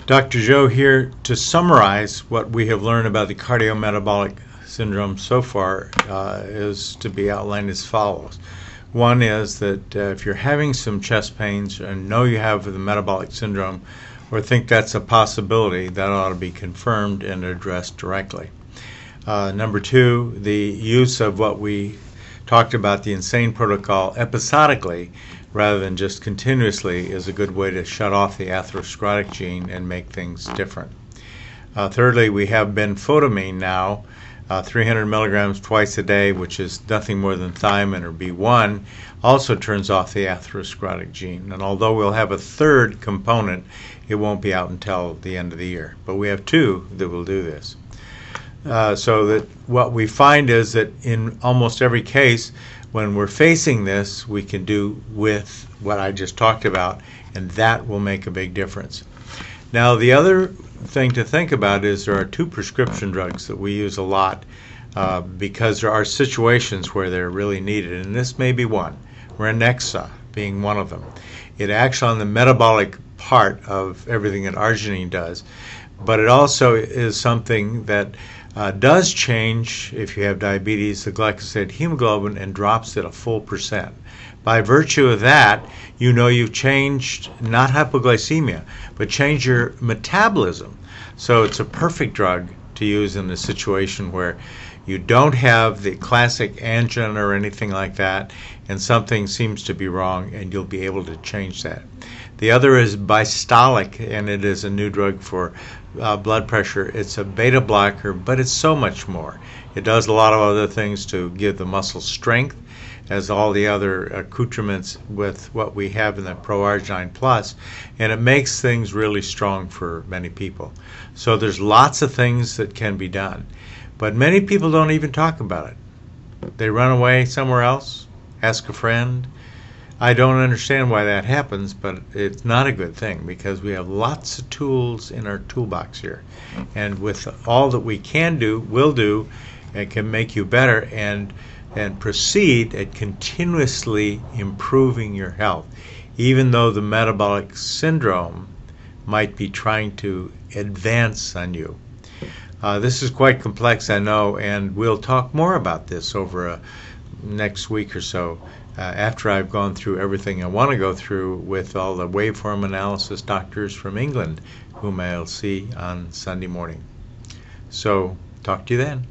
Dr. Joe here to summarize what we have learned about the cardiometabolic syndrome so far is to be outlined as follows. One is that if you're having some chest pains and know you have the metabolic syndrome or think that's a possibility, that ought to be confirmed and addressed directly. Number two, the use of what we talked about, the insane protocol, episodically rather than just continuously, is a good way to shut off the atherosclerotic gene and make things different. Thirdly, we have benfotiamine now, 300 milligrams twice a day, which is nothing more than thiamine or B1, also turns off the atherosclerotic gene. And although we'll have a third component, it won't be out until the end of the year. But we have two that will do this. So that what we find is that in almost every case, when we're facing this, we can do with what I just talked about, and that will make a big difference. Now, the other thing to think about is there are two prescription drugs that we use a lot because there are situations where they're really needed, and this may be one, Renexa being one of them. It acts on the metabolic part of everything that arginine does, but it also is something that does change, if you have diabetes, the glycosated hemoglobin and drops it a full %. By virtue of that, you know you've changed not hypoglycemia, but changed your metabolism. So it's a perfect drug to use in a situation where you don't have the classic angina or anything like that, and something seems to be wrong, and you'll be able to change that. The other is Bistolic, and it is a new drug for blood pressure. It's a beta blocker, but it's so much more. It does a lot of other things to give the muscle strength, as all the other accoutrements with what we have in the ProArginine Plus, and it makes things really strong for many people. So there's lots of things that can be done, but many people don't even talk about it. They run away somewhere else, ask a friend. I don't understand why that happens, but it's not a good thing because we have lots of tools in our toolbox here. And with all that we can do, will do, it can make you better and proceed at continuously improving your health, even though the metabolic syndrome might be trying to advance on you. This is quite complex, I know, and we'll talk more about this over next week or so. After I've gone through everything I want to go through with all the waveform analysis doctors from England, whom I'll see on Sunday morning. So, talk to you then.